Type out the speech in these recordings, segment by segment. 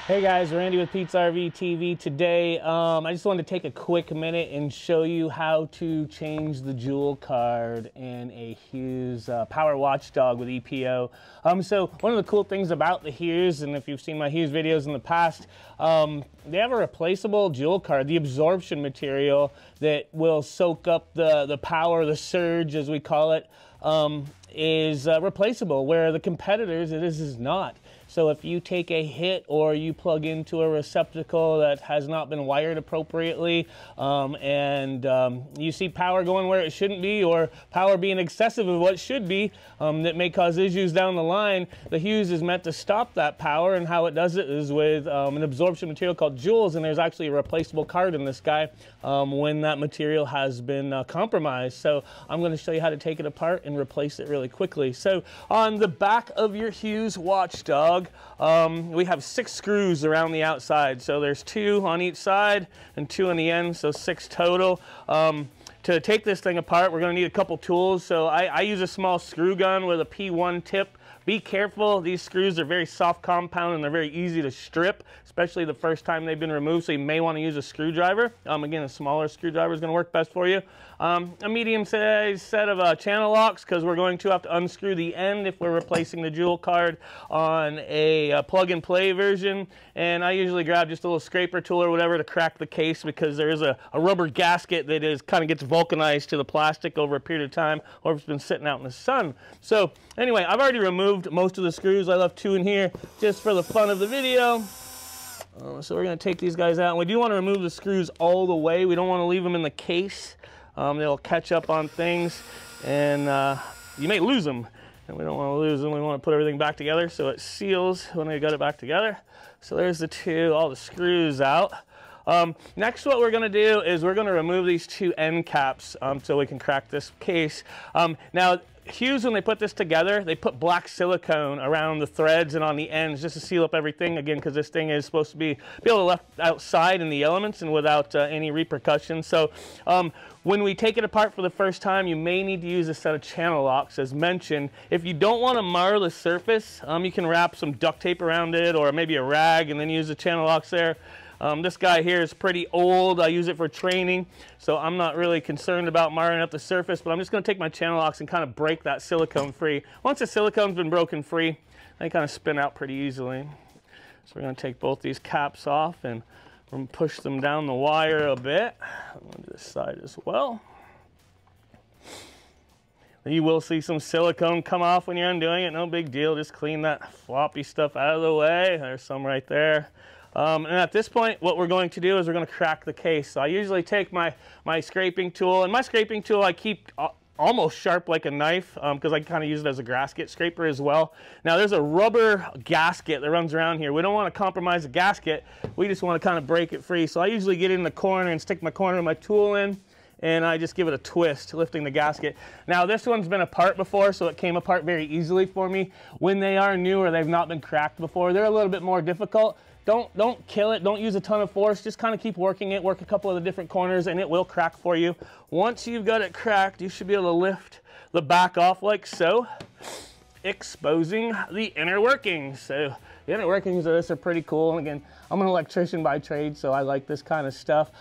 Hey guys, Randy with Pete's RV TV. Today, I just wanted to take a quick minute and show you how to change the JOULE card in a Hughes Power Watchdog with EPO. So one of the cool things about the Hughes, and if you've seen my Hughes videos in the past, they have a replaceable JOULE card, the absorption material that will soak up the power, the surge as we call it, is replaceable, where the competitors it is not. So if you take a hit or you plug into a receptacle that has not been wired appropriately, you see power going where it shouldn't be, or power being excessive of what it should be, that may cause issues down the line, the Hughes is meant to stop that power, and how it does it is with an absorption material called JOULES, and there's actually a replaceable card in this guy when that material has been compromised. So I'm going to show you how to take it apart and replace it really quickly. So on the back of your Hughes Watchdog, we have 6 screws around the outside. So there's 2 on each side and 2 on the end, so 6 total. To take this thing apart, we're going to need a couple tools. So I use a small screw gun with a P1 tip. Be careful, these screws are very soft compound and they're very easy to strip, especially the first time they've been removed, so you may want to use a screwdriver. Again, a smaller screwdriver is going to work best for you. A medium-sized set of channel locks, because we're going to have to unscrew the end if we're replacing the JOULE card on a plug-and-play version. And I usually grab just a little scraper tool or whatever to crack the case, because there is a rubber gasket that kind of gets vulcanized to the plastic over a period of time, or if it's been sitting out in the sun. So anyway, I've already removed most of the screws. I left 2 in here just for the fun of the video. So we're going to take these guys out, and we do want to remove the screws all the way. We don't want to leave them in the case. They'll catch up on things, and you may lose them, and we don't want to lose them. We want to put everything back together so it seals when we got it back together. So there's the all the screws out. Next, what we're going to do is we're going to remove these 2 end caps so we can crack this case. Now, Hughes, when they put this together, they put black silicone around the threads and on the ends just to seal up everything, again, because this thing is supposed to be able to left outside in the elements and without any repercussions. So when we take it apart for the first time, you may need to use a set of channel locks, as mentioned. If you don't want to mar the surface, you can wrap some duct tape around it, or maybe a rag, and then use the channel locks there. This guy here is pretty old. I use it for training, so I'm not really concerned about marring up the surface, but I'm just going to take my channel locks and kind of break that silicone free. Once the silicone's been broken free, they kind of spin out pretty easily. So we're going to take both these caps off, and we're going to push them down the wire a bit. I'm going to do this side as well. You will see some silicone come off when you're undoing it. No big deal. Just clean that floppy stuff out of the way. There's some right there. And at this point, what we're going to do is we're going to crack the case. So I usually take my scraping tool, and my scraping tool I keep almost sharp like a knife, because I kind of use it as a gasket scraper as well. Now there's a rubber gasket that runs around here. We don't want to compromise the gasket. We just want to kind of break it free. So I usually get in the corner and stick my corner of my tool in, and I just give it a twist, lifting the gasket. Now this one's been apart before, so it came apart very easily for me. When they are new or they've not been cracked before, they're a little bit more difficult. Don't kill it, don't use a ton of force, just kind of keep working it, work a couple of the different corners, and it will crack for you. Once you've got it cracked, you should be able to lift the back off like so, exposing the inner workings. So the inner workings of this are pretty cool, and again, I'm an electrician by trade, so I like this kind of stuff.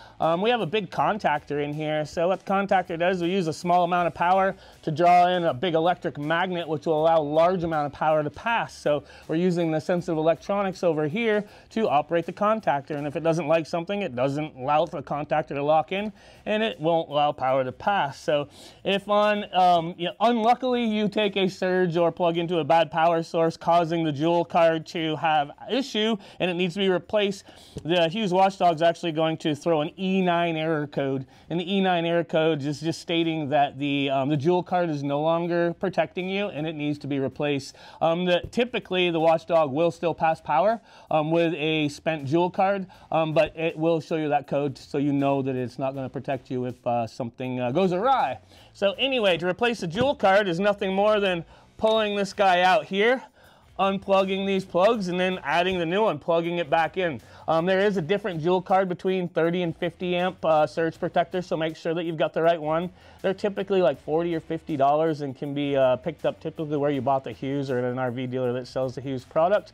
We have a big contactor in here. So what the contactor does, we use a small amount of power to draw in a big electric magnet, which will allow a large amount of power to pass. So we're using the sensitive electronics over here to operate the contactor. And if it doesn't like something, it doesn't allow the contactor to lock in, and it won't allow power to pass. So if unluckily you take a surge or plug into a bad power source, causing the JOULE card to have issue and it needs to be replaced, the Hughes Watchdog is actually going to throw an E9 error code, and the E9 error code is just stating that the JOULE card is no longer protecting you and it needs to be replaced. Typically, the Watchdog will still pass power with a spent JOULE card, but it will show you that code so you know that it's not going to protect you if something goes awry. So anyway, to replace the JOULE card is nothing more than pulling this guy out here. unplugging these plugs and then adding the new one, plugging it back in. There is a different JOULE card between 30 and 50 amp surge protector, so make sure that you've got the right one. They're typically like $40 or $50 and can be picked up typically where you bought the Hughes or at an RV dealer that sells the Hughes product.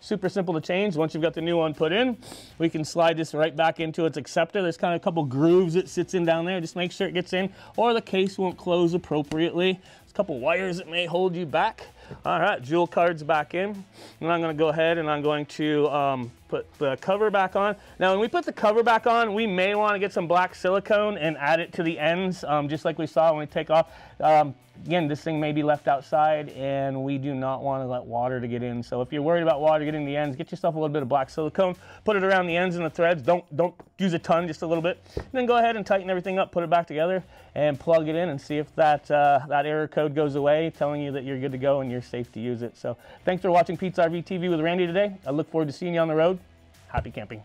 Super simple to change. Once you've got the new one put in, we can slide this right back into its acceptor. There's kind of a couple grooves it sits in down there. Just make sure it gets in, or the case won't close appropriately. There's a couple wires that may hold you back. All right, JOULE card's back in. And I'm going to go ahead and I'm going to put the cover back on. Now, when we put the cover back on, we may want to get some black silicone and add it to the ends, just like we saw when we take off. Again, this thing may be left outside, and we do not want to let water to get in. So if you're worried about water getting in the ends, get yourself a little bit of black silicone, put it around the ends and the threads. Don't use a ton, just a little bit. And then go ahead and tighten everything up, put it back together, and plug it in and see if that error code goes away, telling you that you're good to go and you're safe to use it. So thanks for watching Pete's RV TV with Randy today. I look forward to seeing you on the road. Happy camping.